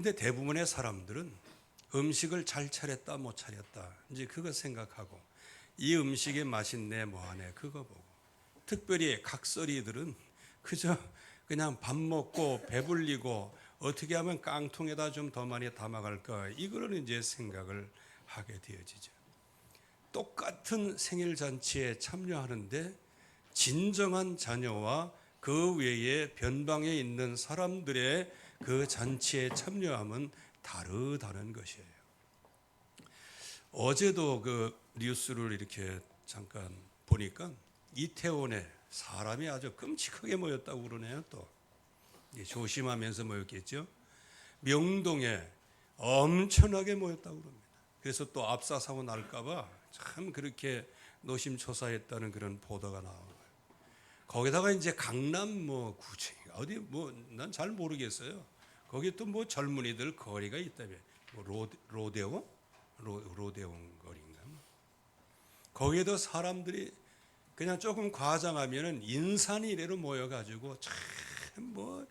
근데 대부분의 사람들은 음식을 잘 차렸다 못 차렸다 이제 그거 생각하고 이 음식의 맛있네 뭐하네 그거 보고, 특별히 각설이들은 그저 그냥 밥 먹고 배불리고 어떻게 하면 깡통에다 좀 더 많이 담아갈까 이거를 이제 생각을 하게 되어지죠. 똑같은 생일 잔치에 참여하는데 진정한 자녀와 그 외에 변방에 있는 사람들의 그 잔치에 참여함은 다르다는 것이에요. 어제도 그 뉴스를 이렇게 잠깐 보니까 이태원에 사람이 아주 끔찍하게 모였다고 그러네요. 또 조심하면서 모였겠죠. 명동에 엄청나게 모였다고 그럽니다. 그래서 또 압사사고 날까봐 참 그렇게 노심초사했다는 그런 보도가 나와요. 거기다가 이제 강남 뭐 구청 어디 뭐 난 잘 모르겠어요. 거기 또 뭐 젊은이들 거리가 있다며 뭐 로데온 거리인가. 거기에도 사람들이 그냥 조금 과장하면은 인산이 이래로 모여가지고 참 뭐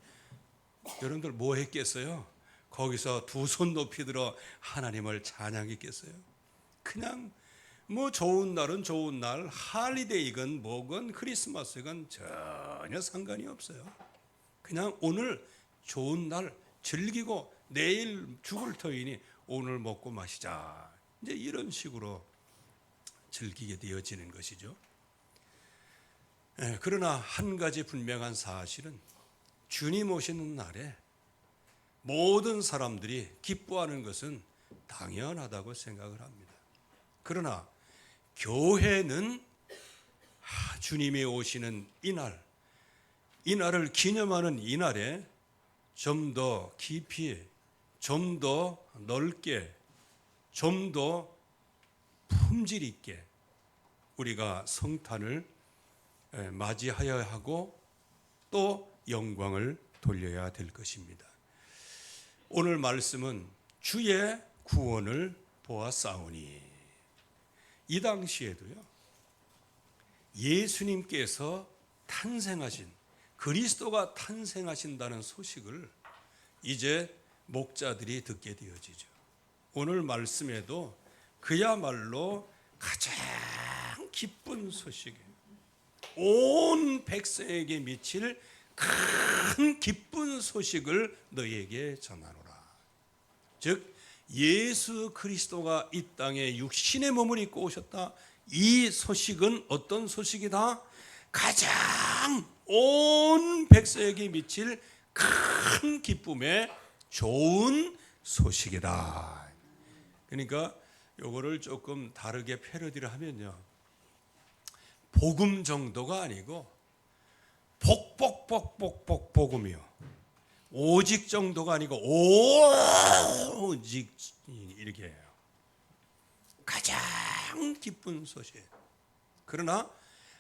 여러분들 뭐 했겠어요? 거기서 두 손 높이 들어 하나님을 찬양했겠어요? 그냥 뭐 좋은 날은 좋은 날, 할리데이건 뭐건 크리스마스건 전혀 상관이 없어요. 그냥 오늘 좋은 날 즐기고 내일 죽을 터이니 오늘 먹고 마시자. 이제 이런 식으로 즐기게 되어지는 것이죠. 그러나 한 가지 분명한 사실은 주님 오시는 날에 모든 사람들이 기뻐하는 것은 당연하다고 생각을 합니다. 그러나 교회는 주님이 오시는 이 날을 기념하는 이 날에 좀 더 깊이, 좀 더 넓게, 좀 더 품질 있게 우리가 성탄을 맞이하여야 하고 또 영광을 돌려야 될 것입니다. 오늘 말씀은 주의 구원을 보았사오니, 이 당시에도요 예수님께서 탄생하신, 그리스도가 탄생하신다는 소식을 이제 목자들이 듣게 되어지죠. 오늘 말씀에도 그야말로 가장 기쁜 소식이에요. 온 백성에게 미칠 큰 기쁜 소식을 너희에게 전하노라. 즉 예수 그리스도가 이 땅에 육신의 몸을 입고 오셨다. 이 소식은 어떤 소식이다? 가장 온 백성에게 미칠 큰 기쁨의 좋은 소식이다. 그러니까 요거를 조금 다르게 패러디를 하면요, 복음 정도가 아니고 복음이요. 오직 정도가 아니고 오직 이렇게 해요. 가장 기쁜 소식. 그러나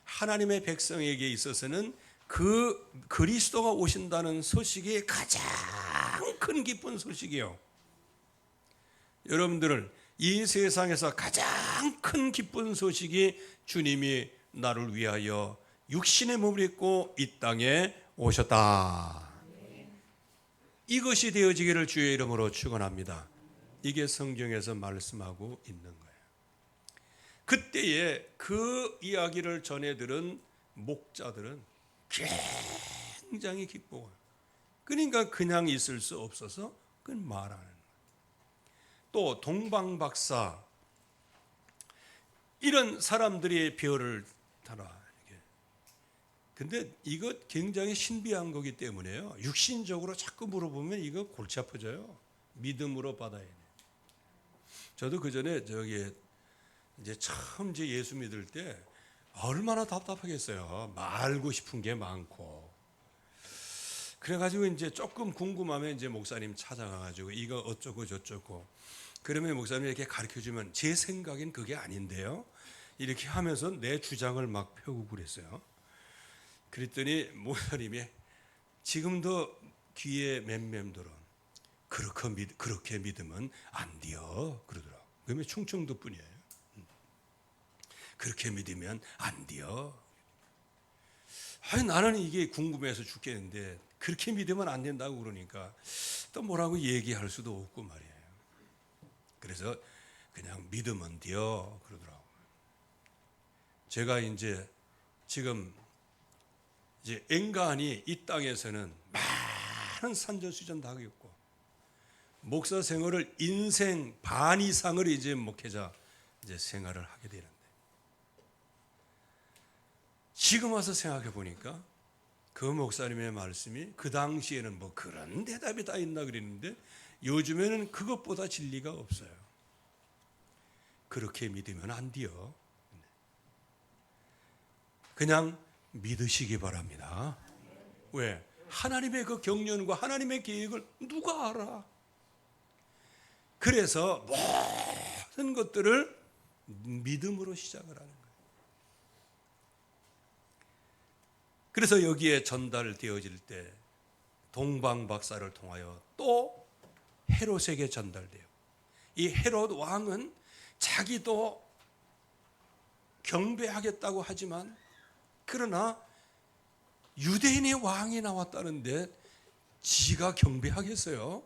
하나님의 백성에게 있어서는 그 그리스도가 오신다는 소식이 가장 큰 기쁜 소식이요. 여러분들은 이 세상에서 가장 큰 기쁜 소식이 주님이 나를 위하여 육신의 몸을 입고 이 땅에 오셨다. 이것이 되어지기를 주의 이름으로 축원합니다. 이게 성경에서 말씀하고 있는 거예요. 그때에 그 이야기를 전해 들은 목자들은 굉장히 기뻐요. 그러니까 그냥 있을 수 없어서 그 말하는 거예요. 또 동방박사 이런 사람들이 별을 달아. 근데 이거 굉장히 신비한 거기 때문에요. 육신적으로 자꾸 물어보면 이거 골치 아파져요. 믿음으로 받아야 돼. 저도 그 전에 이제 처음 예수 믿을 때 얼마나 답답하겠어요. 알고 싶은 게 많고. 그래가지고 이제 조금 궁금하면 이제 목사님 찾아가가지고 이거 어쩌고 저쩌고. 그러면 목사님이 이렇게 가르쳐 주면 제 생각엔 그게 아닌데요. 이렇게 하면서 내 주장을 막 펴고 그랬어요. 그랬더니 목사님이 지금도 귀에 맴맴돌아 그렇게 믿으면 안 돼요 그러더라고. 그러면 충청도 뿐이에요. 그렇게 믿으면 안 돼요. 아니, 나는 이게 궁금해서 죽겠는데 그렇게 믿으면 안 된다고 그러니까 또 뭐라고 얘기할 수도 없고 말이에요. 그래서 그냥 믿으면 돼요 그러더라고요. 제가 이제 지금 이제 인간이 이 땅에서는 많은 산전수전 다 겪고 목사 생활을 인생 반 이상을 이제 목회자 이제 생활을 하게 되는데, 지금 와서 생각해 보니까 그 목사님의 말씀이 그 당시에는 뭐 그런 대답이 다 있나 그랬는데 요즘에는 그것보다 진리가 없어요. 그렇게 믿으면 안 돼요. 그냥 믿으시기 바랍니다. 왜? 하나님의 그 경륜과 하나님의 계획을 누가 알아? 그래서 모든 것들을 믿음으로 시작을 하는 거예요. 그래서 여기에 전달되어질 때 동방박사를 통하여 또 헤롯에게 전달돼요. 이 헤롯 왕은 자기도 경배하겠다고 하지만, 그러나 유대인의 왕이 나왔다는데 지가 경배하겠어요?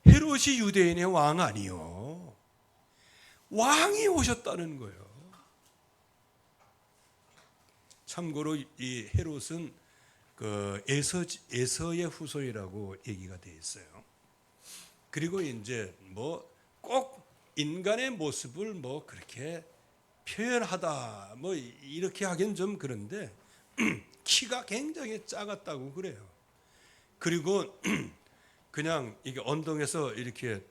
헤롯이 유대인의 왕 아니요. 왕이 오셨다는 거예요. 참고로 이 헤롯은 그 에서의 후손이라고 얘기가 돼 있어요. 그리고 이제 뭐 꼭 인간의 모습을 뭐 그렇게 표현하다 뭐 이렇게 하긴 좀 그런데 키가 굉장히 작았다고 그래요. 그리고 그냥 이게 언덕에서 이렇게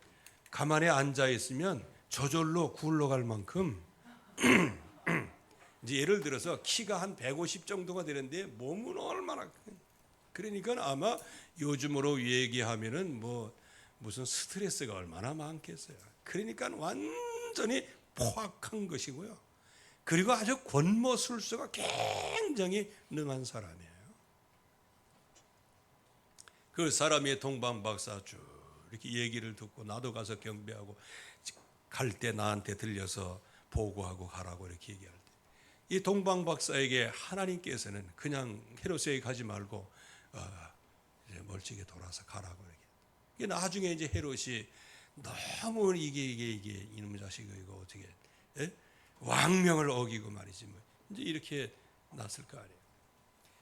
가만히 앉아 있으면 저절로 굴러갈 만큼 이제 예를 들어서 키가 한 150 정도가 되는데 몸은 얼마나, 그러니까 아마 요즘으로 얘기하면은 뭐 무슨 스트레스가 얼마나 많겠어요. 그러니까 완전히 포악한 것이고요. 그리고 아주 권모술수가 굉장히 능한 사람이에요. 그 사람이 동방박사 쭉 이렇게 얘기를 듣고 나도 가서 경배하고 갈 때 나한테 들려서 보고하고 가라고 이렇게 얘기할 때, 이 동방박사에게 하나님께서는 그냥 헤롯에게 가지 말고 이제 멀찍이 돌아서 가라고 이렇게. 나중에 이제 헤롯이 너무 이게 이놈의 자식이 이거 어떻게 왕명을 어기고 말이지 뭐 이제 이렇게 났을 거 아니에요.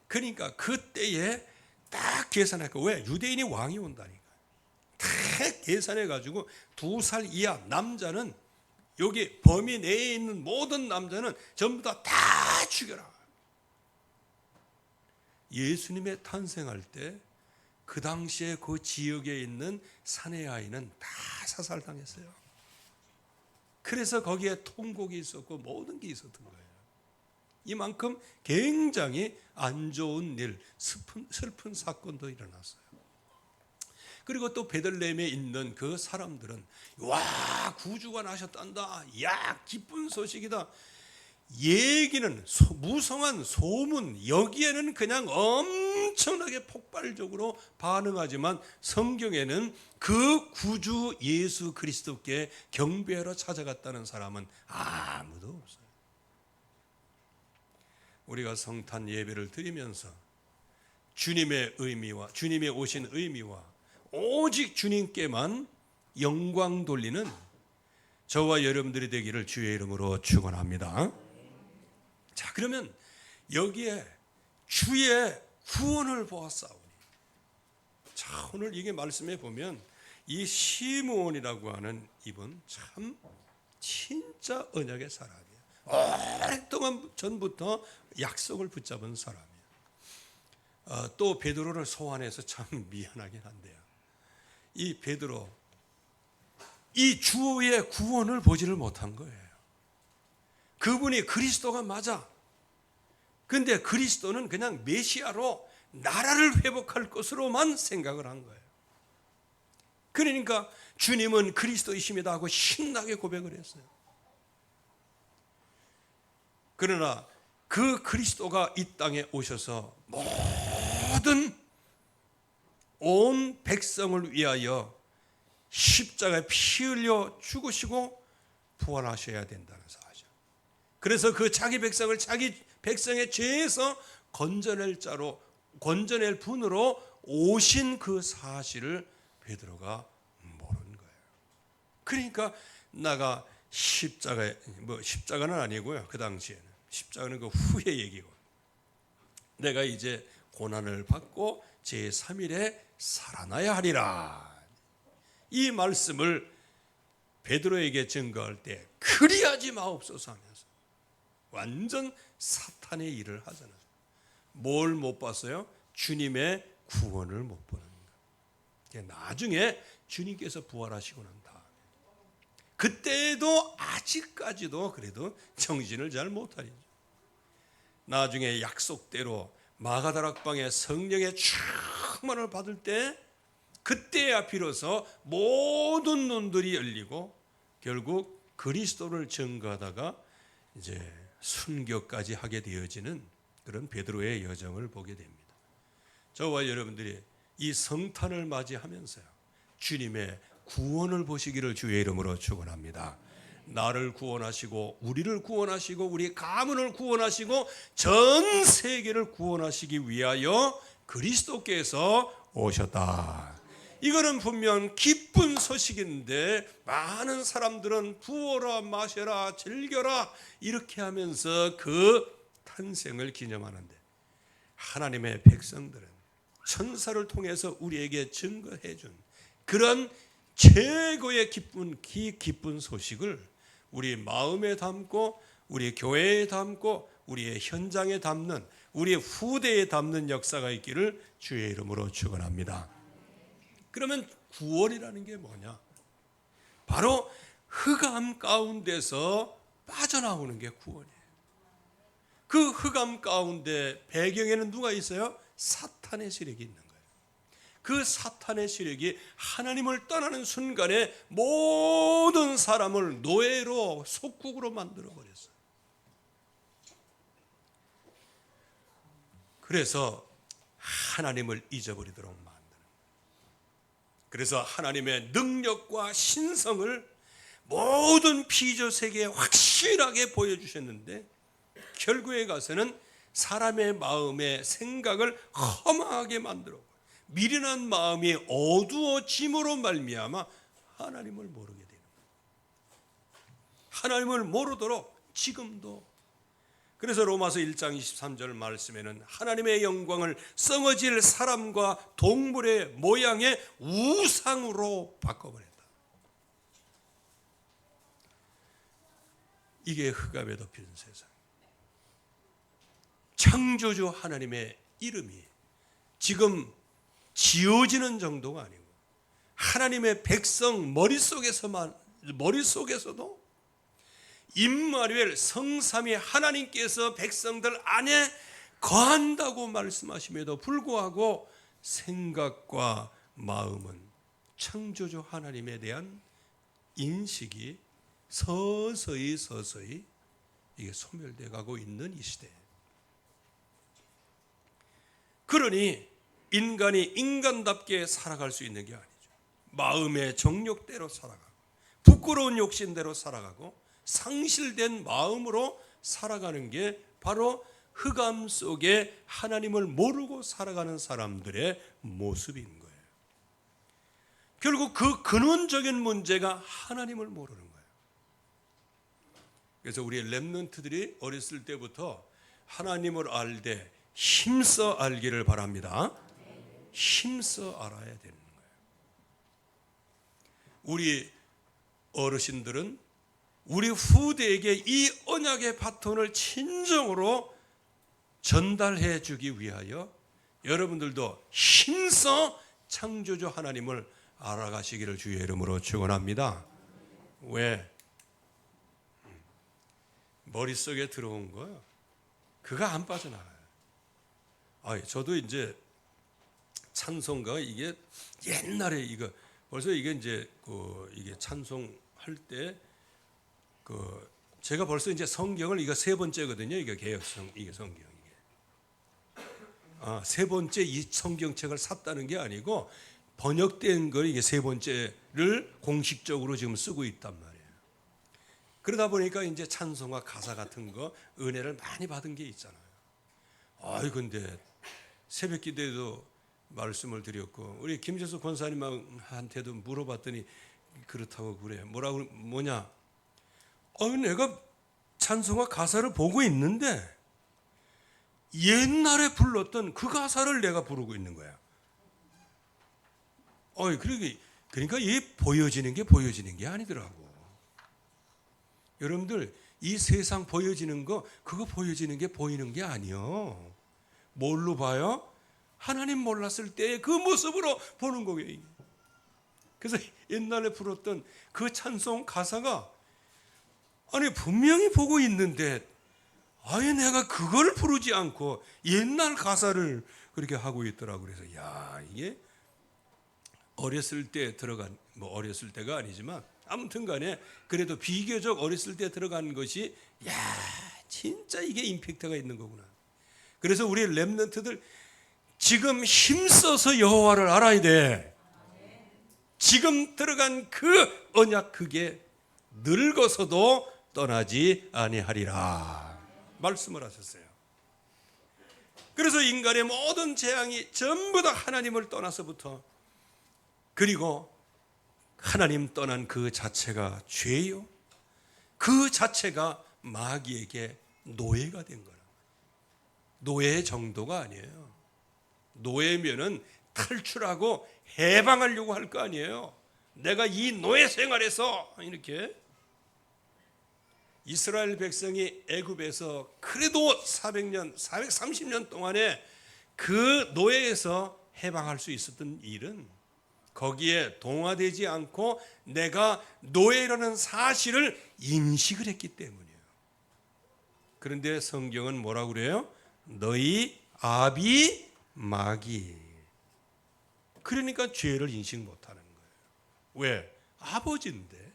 그러니까 그때에 딱 계산했고, 왜? 유대인이 왕이 온다니까. 다 계산해 가지고 2살 이하 남자는, 여기 범위 내에 있는 모든 남자는 전부 다 죽여라. 예수님의 탄생할 때 그 당시에 그 지역에 있는 사내 아이는 다 사살당했어요. 그래서 거기에 통곡이 있었고 모든 게 있었던 거예요. 이만큼 굉장히 안 좋은 일, 슬픈 사건도 일어났어요. 그리고 또 베들레헴에 있는 그 사람들은 와, 구주가 나셨단다, 야, 기쁜 소식이다, 얘기는 무성한 소문, 여기에는 그냥 엄청나게 폭발적으로 반응하지만 성경에는 그 구주 예수 그리스도께 경배하러 찾아갔다는 사람은 아무도 없어요. 우리가 성탄 예배를 드리면서 주님의 의미와 주님의 오신 의미와 오직 주님께만 영광 돌리는 저와 여러분들이 되기를 주의 이름으로 축원합니다. 자, 그러면 여기에 주의 구원을 보았사오니, 자, 오늘 이게 말씀에 보면 이 시므온이라고 하는 이분 참 진짜 언약의 사람이에요. 오랫동안 전부터 약속을 붙잡은 사람이에요. 또 베드로를 소환해서 참 미안하긴 한데요, 이 베드로 이 주의 구원을 보지를 못한 거예요. 그분이 그리스도가 맞아. 근데 그리스도는 그냥 메시아로 나라를 회복할 것으로만 생각을 한 거예요. 그러니까 주님은 그리스도이십니다 하고 신나게 고백을 했어요. 그러나 그 그리스도가 이 땅에 오셔서 모든 온 백성을 위하여 십자가에 피 흘려 죽으시고 부활하셔야 된다는 사실. 그래서 그 자기 백성을 자기 백성의 죄에서 건져낼 자로 건져낼 분으로 오신 그 사실을 베드로가 모르는 거예요. 그러니까 나가 십자가는 아니고요. 그 당시에는 십자가는 그 후의 얘기고, 내가 이제 고난을 받고 제3일에 살아나야 하리라, 이 말씀을 베드로에게 증거할 때 그리하지 마옵소서 하면서 완전 사탄의 일을 하잖아요. 뭘 못 봤어요? 주님의 구원을 못 보는 거예요. 나중에 주님께서 부활하시고 난 다음에, 그때도 아직까지도 그래도 정신을 잘 못하리죠. 나중에 약속대로 마가다락방에 성령의 충만을 받을 때, 그때야 비로소 모든 눈들이 열리고 결국 그리스도를 증거하다가 이제 순교까지 하게 되어지는 그런 베드로의 여정을 보게 됩니다. 저와 여러분들이 이 성탄을 맞이하면서요, 주님의 구원을 보시기를 주의 이름으로 축원합니다. 나를 구원하시고 우리를 구원하시고 우리 가문을 구원하시고 전 세계를 구원하시기 위하여 그리스도께서 오셨다. 이거는 분명 기쁜 소식인데 많은 사람들은 부어라 마셔라 즐겨라 이렇게 하면서 그 탄생을 기념하는데, 하나님의 백성들은 천사를 통해서 우리에게 증거해 준 그런 최고의 기쁜 소식을 우리 마음에 담고 우리 교회에 담고 우리의 현장에 담는, 우리의 후대에 담는 역사가 있기를 주의 이름으로 축원합니다. 그러면 구원이라는 게 뭐냐? 바로 흑암 가운데서 빠져나오는 게 구원이에요. 그 흑암 가운데 배경에는 누가 있어요? 사탄의 세력이 있는 거예요. 그 사탄의 세력이 하나님을 떠나는 순간에 모든 사람을 노예로 속국으로 만들어 버렸어요. 그래서 하나님을 잊어버리도록 만드는, 그래서 하나님의 능력과 신성을 모든 피조 세계에 확실하게 보여주셨는데, 결국에 가서는 사람의 마음의 생각을 험하게 만들어 미련한 마음이 어두워짐으로 말미암아 하나님을 모르게 되는 거예요. 하나님을 모르도록 지금도. 그래서 로마서 1장 23절 말씀에는 하나님의 영광을 썩어질 사람과 동물의 모양의 우상으로 바꿔버렸다. 이게 흑암에 덮인 세상. 창조주 하나님의 이름이 지금 지어지는 정도가 아니고, 하나님의 백성 머릿속에서도 임마누엘 성삼위 하나님께서 백성들 안에 거한다고 말씀하심에도 불구하고 생각과 마음은 창조주 하나님에 대한 인식이 서서히 이게 소멸돼 가고 있는 이 시대. 그러니 인간이 인간답게 살아갈 수 있는 게 아니죠. 마음의 정욕대로 살아가고 부끄러운 욕심대로 살아가고 상실된 마음으로 살아가는 게 바로 흑암 속에 하나님을 모르고 살아가는 사람들의 모습인 거예요. 결국 그 근원적인 문제가 하나님을 모르는 거예요. 그래서 우리 렘넌트들이 어렸을 때부터 하나님을 알되 힘써 알기를 바랍니다. 힘써 알아야 되는 거예요. 우리 어르신들은 우리 후대에게 이 언약의 바톤을 진정으로 전달해 주기 위하여 여러분들도 힘써 창조주 하나님을 알아가시기를 주의 이름으로 축원합니다. 왜? 머릿속에 들어온 거예요. 그가 안 빠져나가요. 저도 이제 찬송가 이게 옛날에 이거 벌써 이게 이제 이게 찬송할 때 제가 벌써 이제 성경을 이거 세 번째거든요. 이게 개혁성 이게 성경 이게 세 번째 이 성경책을 샀다는 게 아니고 번역된 걸 이게 세 번째를 공식적으로 지금 쓰고 있단 말이에요. 그러다 보니까 이제 찬송과 가사 같은 거 은혜를 많이 받은 게 있잖아요. 근데 새벽 기도에도 말씀을 드렸고 우리 김재수 권사님한테도 물어봤더니 그렇다고 그래요. 뭐냐? 내가 찬송가 가사를 보고 있는데 옛날에 불렀던 그 가사를 내가 부르고 있는 거야. 그러니까 이 보여지는 게 아니더라고. 여러분들 이 세상 보여지는 거 그거 보여지는 게 보이는 게 아니요. 뭘로 봐요? 하나님 몰랐을 때의 그 모습으로 보는 거예요. 그래서 옛날에 불렀던 그 찬송 가사가 분명히 보고 있는데 아예 내가 그걸 부르지 않고 옛날 가사를 그렇게 하고 있더라고. 그래서 이게 어렸을 때 들어간 어렸을 때가 아니지만 아무튼 간에 그래도 비교적 어렸을 때 들어간 것이 진짜 이게 임팩트가 있는 거구나. 그래서 우리 렘넌트들 지금 힘써서 여호와를 알아야 돼. 지금 들어간 그 언약 그게 늙어서도 떠나지 아니하리라 말씀을 하셨어요. 그래서 인간의 모든 재앙이 전부 다 하나님을 떠나서부터 그리고 하나님 떠난 그 자체가 죄요. 그 자체가 마귀에게 노예가 된 거라. 노예의 정도가 아니에요. 노예면은 탈출하고 해방하려고 할 거 아니에요. 내가 이 노예 생활에서 이렇게 이스라엘 백성이 애굽에서 그래도 430년 동안에 그 노예에서 해방할 수 있었던 일은 거기에 동화되지 않고 내가 노예라는 사실을 인식을 했기 때문이에요. 그런데 성경은 뭐라고 그래요? 너희 아비 마귀. 그러니까 죄를 인식 못하는 거예요. 왜? 아버지인데.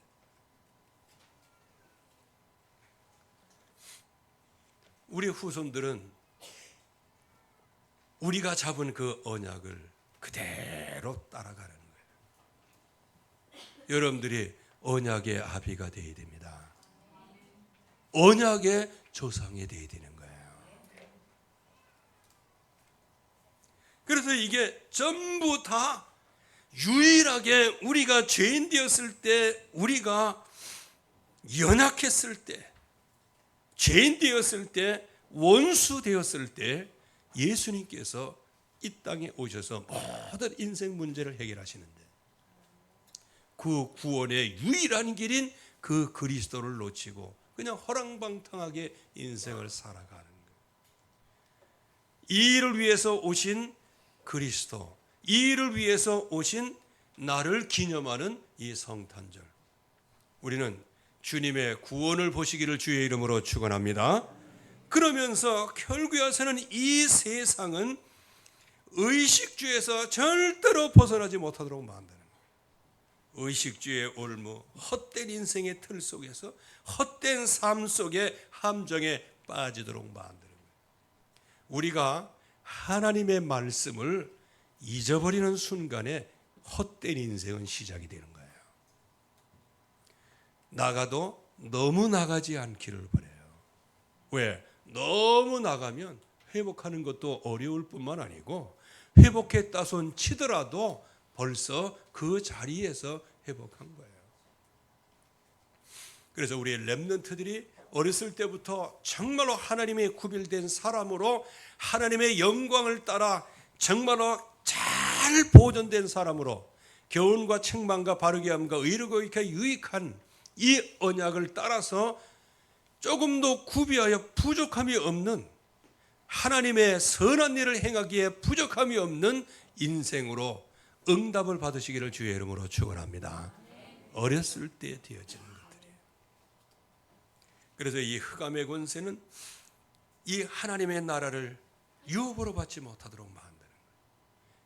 우리 후손들은 우리가 잡은 그 언약을 그대로 따라가는 거예요. 여러분들이 언약의 아비가 되어야 됩니다. 언약의 조상이 되어야 되는 거예요. 그래서 이게 전부 다 유일하게 우리가 죄인 되었을 때, 우리가 연약했을 때, 죄인 되었을 때, 원수 되었을 때 예수님께서 이 땅에 오셔서 모든 인생 문제를 해결하시는데 그 구원의 유일한 길인 그 그리스도를 놓치고 그냥 허랑방탕하게 인생을 살아가는 거예요. 이 일을 위해서 오신 그리스도, 이 일을 위해서 오신 나를 기념하는 이 성탄절. 우리는 주님의 구원을 보시기를 주의 이름으로 축원합니다. 그러면서 결국에 와서는 이 세상은 의식주에서 절대로 벗어나지 못하도록 만드는 거예요. 의식주의 올무, 헛된 인생의 틀 속에서 헛된 삶 속의 함정에 빠지도록 만드는 거예요. 우리가 하나님의 말씀을 잊어버리는 순간에 헛된 인생은 시작이 되는 거예요. 나가도 너무 나가지 않기를 바라요. 왜? 너무 나가면 회복하는 것도 어려울 뿐만 아니고 회복했다 손 치더라도 벌써 그 자리에서 회복한 거예요. 그래서 우리 렘넌트들이 어렸을 때부터 정말로 하나님의 구별된 사람으로 하나님의 영광을 따라 정말로 잘 보존된 사람으로 교훈과 책망과 바르게 함과 의롭고 유익한 이 언약을 따라서 조금도 구비하여 부족함이 없는 하나님의 선한 일을 행하기에 부족함이 없는 인생으로 응답을 받으시기를 주의 이름으로 축원합니다. 어렸을 때 되어지는 것들이에요. 그래서 이 흑암의 권세는 이 하나님의 나라를 유업으로 받지 못하도록 만드는 거예요.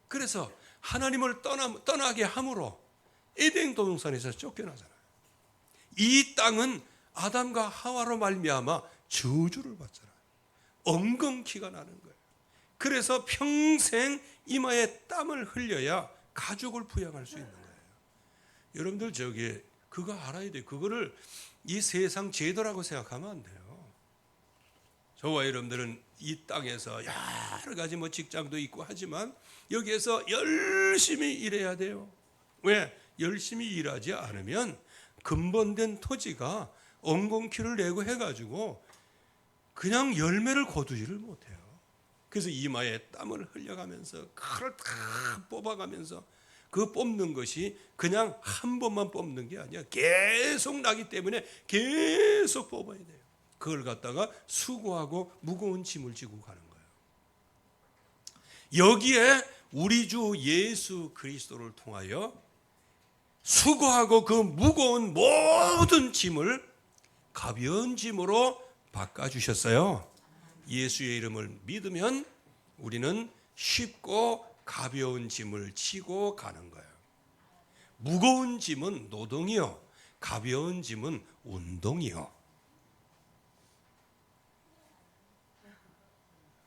그래서 하나님을 떠나게 함으로 에덴 동산에서 쫓겨나잖아요. 이 땅은 아담과 하와로 말미암아 저주를 받잖아요. 엉겅퀴가 나는 거예요. 그래서 평생 이마에 땀을 흘려야 가족을 부양할 수 있는 거예요. 여러분들 그거 알아야 돼요. 그거를 이 세상 제도라고 생각하면 안 돼요. 저와 여러분들은 이 땅에서 여러 가지 뭐 직장도 있고 하지만 여기에서 열심히 일해야 돼요. 왜? 열심히 일하지 않으면 근본된 토지가 엉겅퀴를 내고 해가지고 그냥 열매를 거두지를 못해요. 그래서 이마에 땀을 흘려가면서 칼을 탁 뽑아가면서 그 뽑는 것이 그냥 한 번만 뽑는 게 아니야. 계속 나기 때문에 계속 뽑아야 돼요. 그걸 갖다가 수고하고 무거운 짐을 지고 가는 거예요. 여기에 우리 주 예수 그리스도를 통하여 수고하고 그 무거운 모든 짐을 가벼운 짐으로 바꿔주셨어요. 예수의 이름을 믿으면 우리는 쉽고 가벼운 짐을 지고 가는 거예요. 무거운 짐은 노동이요, 가벼운 짐은 운동이요.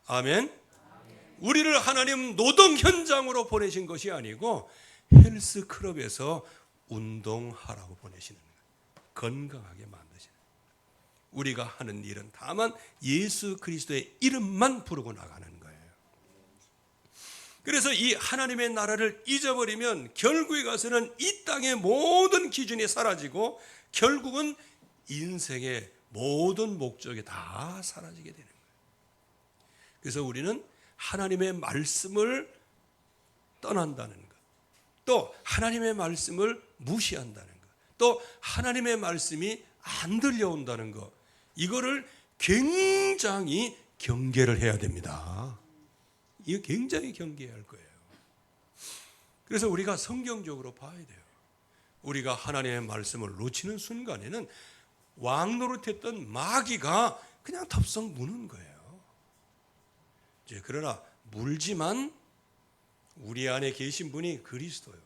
아멘. 우리를 하나님 노동 현장으로 보내신 것이 아니고 헬스클럽에서 운동하라고 보내시는 거예요. 건강하게 만드시는 거예요. 우리가 하는 일은 다만 예수 그리스도의 이름만 부르고 나가는 거예요. 그래서 이 하나님의 나라를 잊어버리면 결국에 가서는 이 땅의 모든 기준이 사라지고 결국은 인생의 모든 목적이 다 사라지게 되는 거예요. 그래서 우리는 하나님의 말씀을 떠난다는 것, 또 하나님의 말씀을 무시한다는 것, 또 하나님의 말씀이 안 들려온다는 것, 이거를 굉장히 경계를 해야 됩니다. 이거 굉장히 경계해야 할 거예요. 그래서 우리가 성경적으로 봐야 돼요. 우리가 하나님의 말씀을 놓치는 순간에는 왕 노릇했던 마귀가 그냥 덥석 무는 거예요. 이제 그러나 물지만 우리 안에 계신 분이 그리스도요.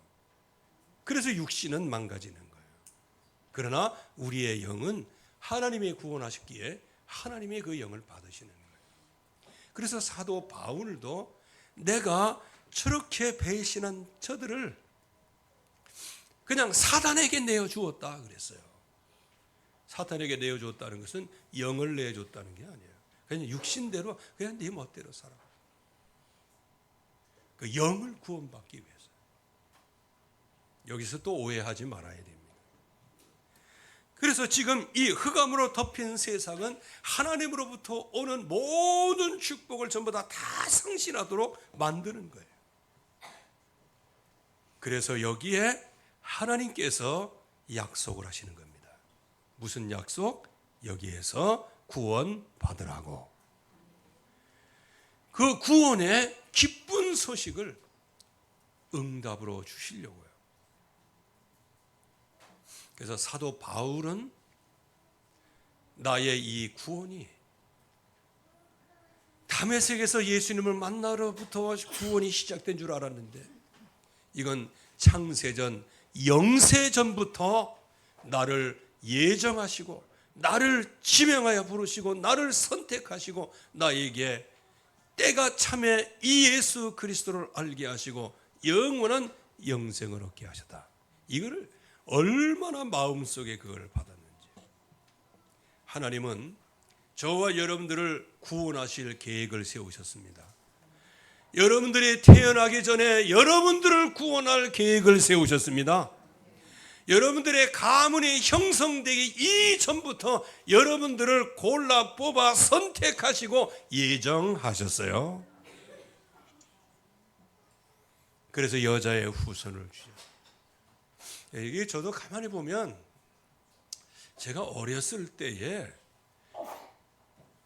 그래서 육신은 망가지는 거예요. 그러나 우리의 영은 하나님의 구원하셨기에 하나님의 그 영을 받으시는 거예요. 그래서 사도 바울도 내가 저렇게 배신한 저들을 그냥 사단에게 내어주었다 그랬어요. 사탄에게 내어줬다는 것은 영을 내어줬다는 게 아니에요. 그냥 육신대로 그냥 네 멋대로 살아. 그 영을 구원받기 위해서. 여기서 또 오해하지 말아야 됩니다. 그래서 지금 이 흑암으로 덮인 세상은 하나님으로부터 오는 모든 축복을 전부 다 상실하도록 만드는 거예요. 그래서 여기에 하나님께서 약속을 하시는 겁니다. 무슨 약속? 여기에서 구원 받으라고. 그 구원의 기쁜 소식을 응답으로 주시려고요. 그래서 사도 바울은 나의 이 구원이 다메섹에서 예수님을 만나러부터 구원이 시작된 줄 알았는데 이건 창세전 영세전부터 나를 예정하시고 나를 지명하여 부르시고 나를 선택하시고 나에게 때가 참에 이 예수 그리스도를 알게 하시고 영원한 영생을 얻게 하셨다. 이거를 얼마나 마음속에 그걸 받았는지. 하나님은 저와 여러분들을 구원하실 계획을 세우셨습니다. 여러분들이 태어나기 전에 여러분들을 구원할 계획을 세우셨습니다. 여러분들의 가문이 형성되기 이전부터 여러분들을 골라 뽑아 선택하시고 예정하셨어요. 그래서 여자의 후손을 주셨어요. 이게 저도 가만히 보면 제가 어렸을 때에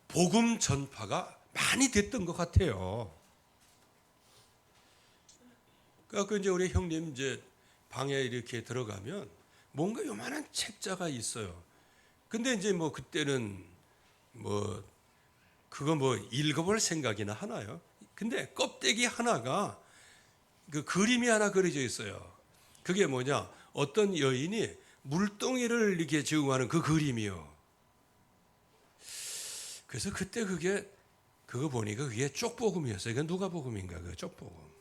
복음 전파가 많이 됐던 것 같아요. 그래서 이제 우리 형님 이제 방에 이렇게 들어가면 뭔가 요만한 책자가 있어요. 근데 이제 뭐 그때는 뭐 그거 뭐 읽어볼 생각이나 하나요? 근데 껍데기 하나가 그 그림이 하나 그려져 있어요. 그게 뭐냐? 어떤 여인이 물동이를 이렇게 제공하는 그 그림이요. 그래서 그때 그거 보니까 그게 쪽복음이었어요. 이건 누가복음인가? 그 쪽복음.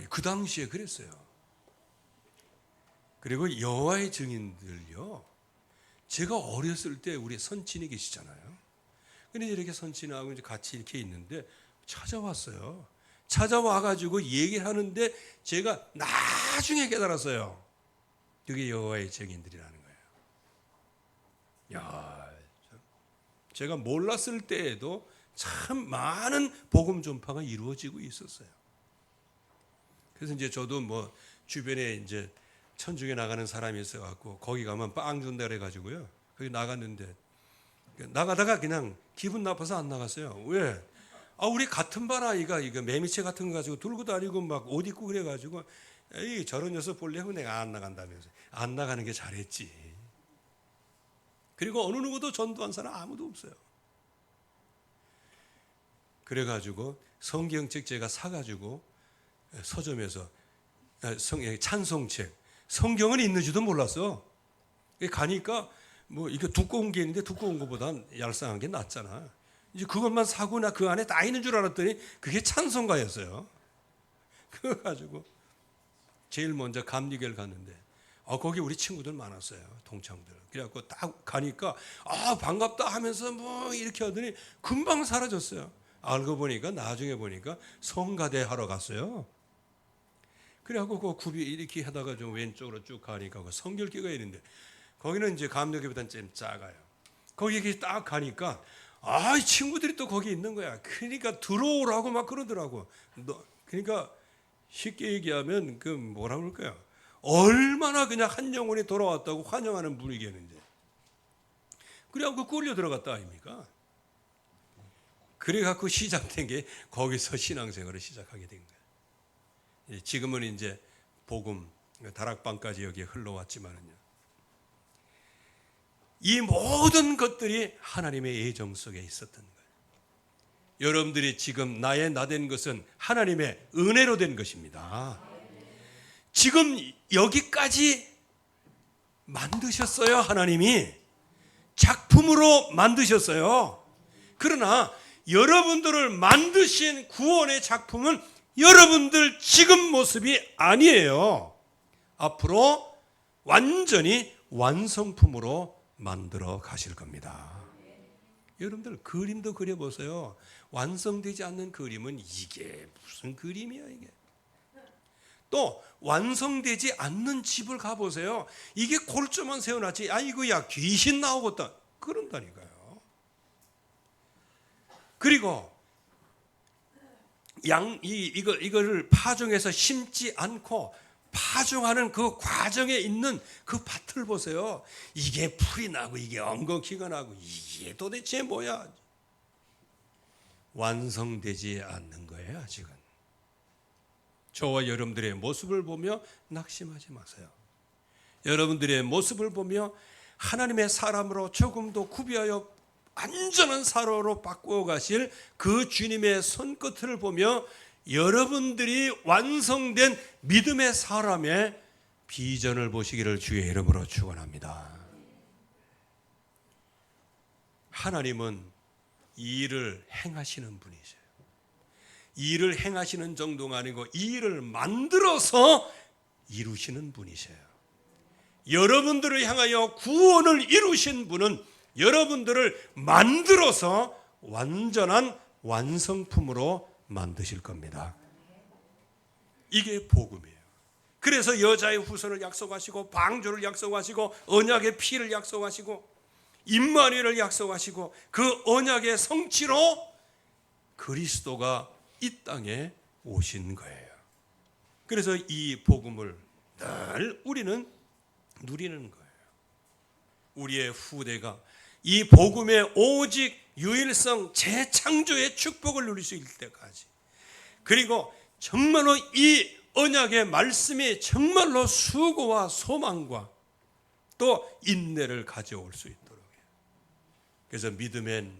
그 당시에 그랬어요. 그리고 여호와의 증인들요. 제가 어렸을 때 우리 선친이 계시잖아요. 근데 이렇게 선친하고 이제 같이 이렇게 있는데 찾아왔어요. 찾아와가지고 얘기를 하는데 제가 나중에 깨달았어요. 그게 여호와의 증인들이라는 거예요. 야, 제가 몰랐을 때에도 참 많은 복음 전파가 이루어지고 있었어요. 그래서 이제 저도 뭐 주변에 이제 천주교 나가는 사람이 있어갖고 거기 가면 빵 준다 그래가지고요. 거기 나갔는데 나가다가 그냥 기분 나빠서 안 나갔어요. 왜? 우리 같은 반 아이가 이거 매미채 같은 거 가지고 들고 다니고 막 옷 입고 그래가지고 에이 저런 녀석 볼래 하고 내가 안 나간다면서. 안 나가는 게 잘했지. 그리고 어느 누구도 전도한 사람 아무도 없어요. 그래가지고 성경책 제가 사가지고 서점에서 찬송책 성경은 있는지도 몰랐어. 가니까 뭐 이거 두꺼운 게 있는데 두꺼운 것보단 얄쌍한 게 낫잖아. 이제 그것만 사고 나 그 안에 다 있는 줄 알았더니 그게 찬송가였어요. 그거 가지고 제일 먼저 감리교를 갔는데 거기 우리 친구들 많았어요. 동창들. 그래갖고 딱 가니까 반갑다 하면서 뭐 이렇게 하더니 금방 사라졌어요. 알고 보니까 나중에 보니까 성가대 하러 갔어요. 그래갖고 그 굽이 이렇게 하다가 좀 왼쪽으로 쭉 가니까 그 성결교가 있는데 거기는 이제 감리교보다는 좀 작아요. 거기 딱 가니까 이 친구들이 또 거기 있는 거야. 그러니까 들어오라고 막 그러더라고. 그러니까 쉽게 얘기하면 그 뭐라 그럴까요? 얼마나 그냥 한 영혼이 돌아왔다고 환영하는 분위기였는데. 그래갖고 끌려 들어갔다 아닙니까? 그래갖고 시작된 게 거기서 신앙생활을 시작하게 된 거예요. 지금은 이제 복음 다락방까지 여기에 흘러왔지만은요. 이 모든 것들이 하나님의 예정 속에 있었던 거예요. 여러분들이 지금 나의 나된 것은 하나님의 은혜로 된 것입니다. 지금 여기까지 만드셨어요. 하나님이 작품으로 만드셨어요. 그러나 여러분들을 만드신 구원의 작품은 여러분들 지금 모습이 아니에요. 앞으로 완전히 완성품으로 만들어 가실 겁니다. 여러분들 그림도 그려보세요. 완성되지 않는 그림은 이게 무슨 그림이야 이게. 또 완성되지 않는 집을 가보세요. 이게 골조만 세워놨지 이거야 귀신 나오겠다 그런다니까요. 그리고 이거를 파종해서 심지 않고 파종하는 그 과정에 있는 그 밭을 보세요. 이게 풀이 나고 이게 엉겅퀴가 나고 이게 도대체 뭐야? 완성되지 않는 거예요 아직은. 저와 여러분들의 모습을 보며 낙심하지 마세요. 여러분들의 모습을 보며 하나님의 사람으로 조금도 구비하여 완전한 사로로 바꾸어 가실 그 주님의 손끝을 보며 여러분들이 완성된 믿음의 사람의 비전을 보시기를 주의 이름으로 축원합니다. 하나님은 이 일을 행하시는 분이세요. 이 일을 행하시는 정도가 아니고 이 일을 만들어서 이루시는 분이세요. 여러분들을 향하여 구원을 이루신 분은 여러분들을 만들어서 완전한 완성품으로 만드실 겁니다. 이게 복음이에요. 그래서 여자의 후손을 약속하시고 방주를 약속하시고 언약의 피를 약속하시고 임마누엘을 약속하시고 그 언약의 성취로 그리스도가 이 땅에 오신 거예요. 그래서 이 복음을 늘 우리는 누리는 거예요. 우리의 후대가 이 복음의 오직 유일성 재창조의 축복을 누릴 수 있을 때까지, 그리고 정말로 이 언약의 말씀이 정말로 수고와 소망과 또 인내를 가져올 수 있도록 해요. 그래서 믿음엔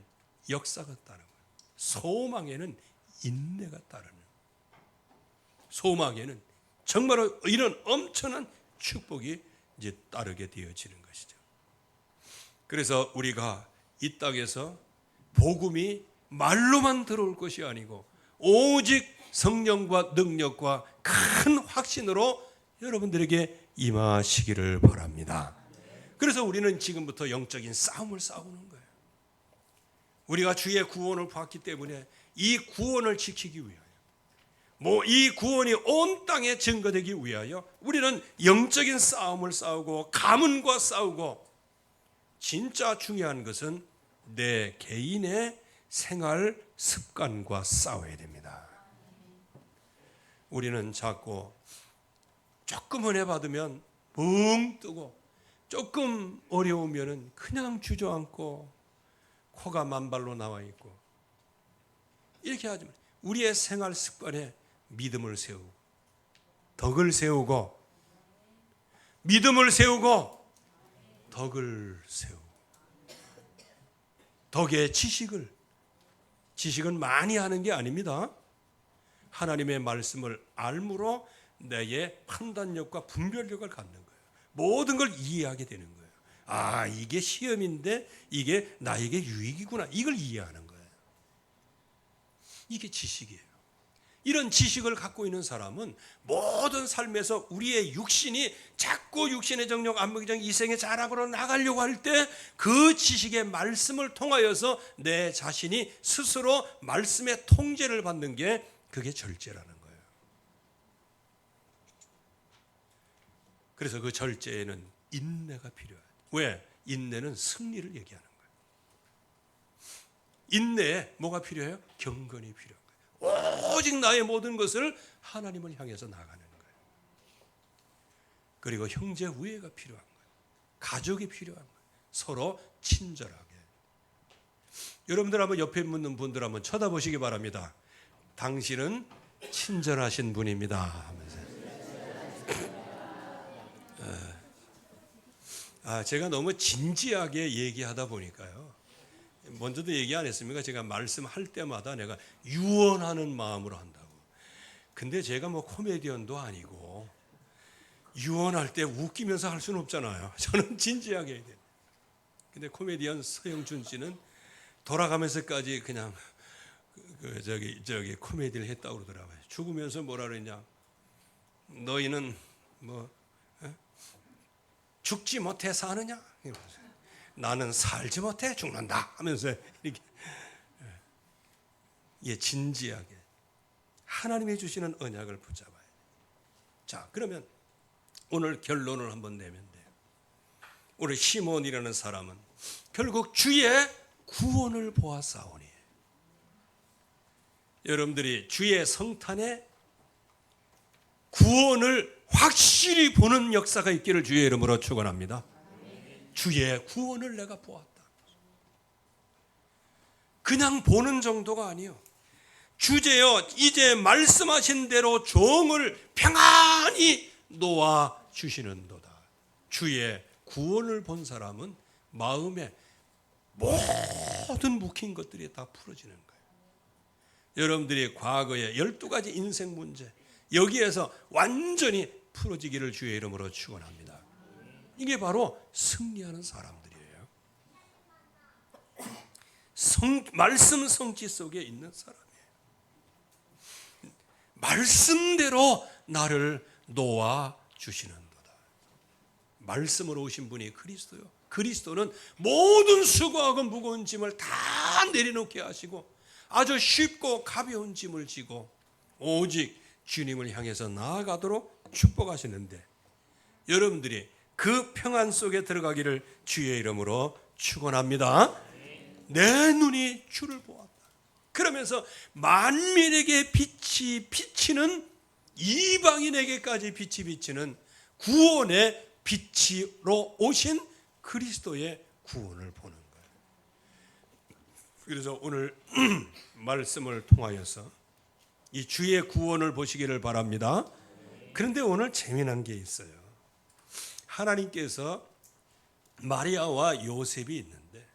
역사가 따르는 거예요. 소망에는 인내가 따르는 거예요. 소망에는 정말로 이런 엄청난 축복이 이제 따르게 되어지는 것이죠. 그래서 우리가 이 땅에서 복음이 말로만 들어올 것이 아니고 오직 성령과 능력과 큰 확신으로 여러분들에게 임하시기를 바랍니다. 그래서 우리는 지금부터 영적인 싸움을 싸우는 거예요. 우리가 주의 구원을 받기 때문에 이 구원을 지키기 위하여, 이 구원이 온 땅에 증거되기 위하여 우리는 영적인 싸움을 싸우고 가문과 싸우고, 진짜 중요한 것은 내 개인의 생활 습관과 싸워야 됩니다. 우리는 자꾸 조금 은혜 받으면 붕 뜨고, 조금 어려우면 그냥 주저앉고 코가 만발로 나와 있고, 이렇게 하지만 우리의 생활 습관에 믿음을 세우고, 덕을 세우고, 믿음을 세우고, 덕을 세우고, 덕의 지식은 많이 하는 게 아닙니다. 하나님의 말씀을 알므로 내의 판단력과 분별력을 갖는 거예요. 모든 걸 이해하게 되는 거예요. 아, 이게 시험인데 이게 나에게 유익이구나, 이걸 이해하는 거예요. 이게 지식이에요. 이런 지식을 갖고 있는 사람은 모든 삶에서 우리의 육신이 자꾸 육신의 정욕, 안목의 정욕, 이생의 자랑으로 나가려고 할 때 그 지식의 말씀을 통하여서 내 자신이 스스로 말씀의 통제를 받는 게, 그게 절제라는 거예요. 그래서 그 절제에는 인내가 필요해요. 왜? 인내는 승리를 얘기하는 거예요. 인내에 뭐가 필요해요? 경건이 필요해요. 오직 나의 모든 것을 하나님을 향해서 나가는 거예요. 그리고 형제 우애가 필요한 거예요. 가족이 필요한 거예요. 서로 친절하게. 여러분들 한번 옆에 있는 분들 한번 쳐다보시기 바랍니다. 당신은 친절하신 분입니다 하면서. 제가 너무 진지하게 얘기하다 보니까요, 먼저도 얘기 안 했습니까? 제가 말씀할 때마다 내가 유언하는 마음으로 한다고. 근데 제가 코미디언도 아니고 유언할 때 웃기면서 할 수는 없잖아요. 저는 진지하게 해야 돼요. 근데 코미디언 서영준 씨는 돌아가면서까지 그냥 저기 코미디를 했다고 그러더라고요. 죽으면서 뭐라 그랬냐? 너희는 죽지 못해 사느냐? 나는 살지 못해 죽는다 하면서 이렇게, 진지하게 하나님이 주시는 언약을 붙잡아야 돼요. 자, 그러면 오늘 결론을 한번 내면 돼요. 우리 시몬이라는 사람은 결국 주의 구원을 보았사오니, 여러분들이 주의 성탄에 구원을 확실히 보는 역사가 있기를 주의 이름으로 축원합니다. 주의 구원을 내가 보았다. 그냥 보는 정도가 아니요, 주제여 이제 말씀하신 대로 종을 평안히 놓아 주시는도다. 주의 구원을 본 사람은 마음에 모든 묵힌 것들이 다 풀어지는 거예요. 여러분들이 과거의 12가지 인생 문제, 여기에서 완전히 풀어지기를 주의 이름으로 축원합니다. 이게 바로 승리하는 사람들이에요. 말씀 성취 속에 있는 사람이에요. 말씀대로 나를 놓아 주시는도다. 말씀으로 오신 분이 그리스도요. 그리스도는 모든 수고하고 무거운 짐을 다 내려놓게 하시고 아주 쉽고 가벼운 짐을 지고 오직 주님을 향해서 나아가도록 축복하시는데, 여러분들이 그 평안 속에 들어가기를 주의 이름으로 축원합니다. 내 눈이 주를 보았다. 그러면서 만민에게 빛이 비치는, 이방인에게까지 빛이 비치는 구원의 빛으로 오신 그리스도의 구원을 보는 거예요. 그래서 오늘 말씀을 통하여서 이 주의 구원을 보시기를 바랍니다. 그런데 오늘 재미난 게 있어요. 하나님께서 마리아와 요셉이 있는데,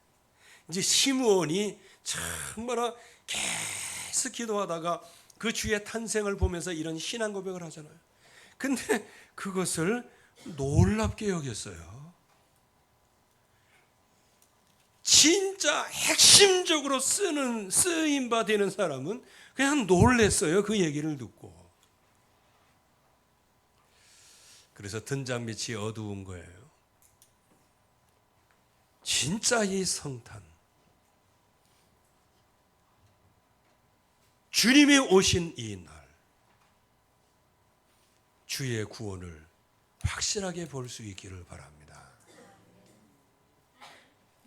이제 시므온이 정말 계속 기도하다가 그 주의 탄생을 보면서 이런 신앙 고백을 하잖아요. 근데 그것을 놀랍게 여겼어요. 진짜 핵심적으로 쓰임 바 되는 사람은 그냥 놀랬어요. 그 얘기를 듣고. 그래서 등잔빛이 어두운 거예요. 진짜 이 성탄, 주님이 오신 이 날, 주의 구원을 확실하게 볼 수 있기를 바랍니다.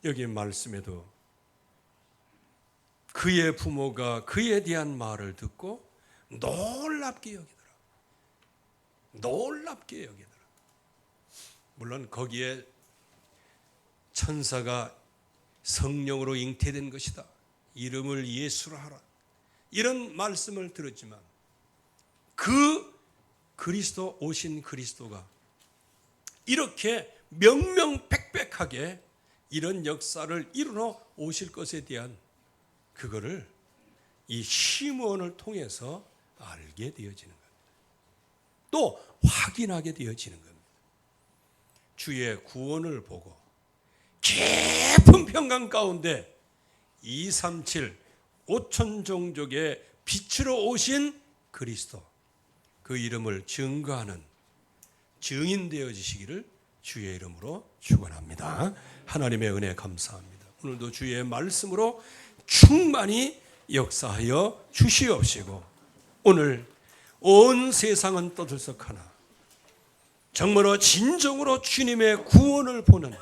여기 말씀에도 그의 부모가 그에 대한 말을 듣고 놀랍게 여기더라. 놀랍게 여기더라. 물론 거기에 천사가 성령으로 잉태된 것이다, 이름을 예수로 하라, 이런 말씀을 들었지만 그 그리스도, 오신 그리스도가 이렇게 명명백백하게 이런 역사를 이루어 오실 것에 대한 그거를 이 시므온을 통해서 알게 되어지는 겁니다. 또 확인하게 되어지는 겁니다. 주의 구원을 보고 깊은 평강 가운데 237 5천 종족의 빛으로 오신 그리스도, 그 이름을 증거하는 증인 되어지시기를 주의 이름으로 축원합니다. 하나님의 은혜 감사합니다. 오늘도 주의 말씀으로 충만히 역사하여 주시옵시고, 오늘 온 세상은 떠들썩하나 정말로 진정으로 주님의 구원을 보는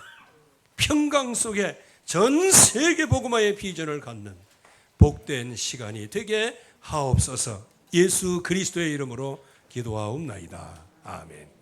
평강 속에 전 세계 복음화의 비전을 갖는 복된 시간이 되게 하옵소서. 예수 그리스도의 이름으로 기도하옵나이다. 아멘.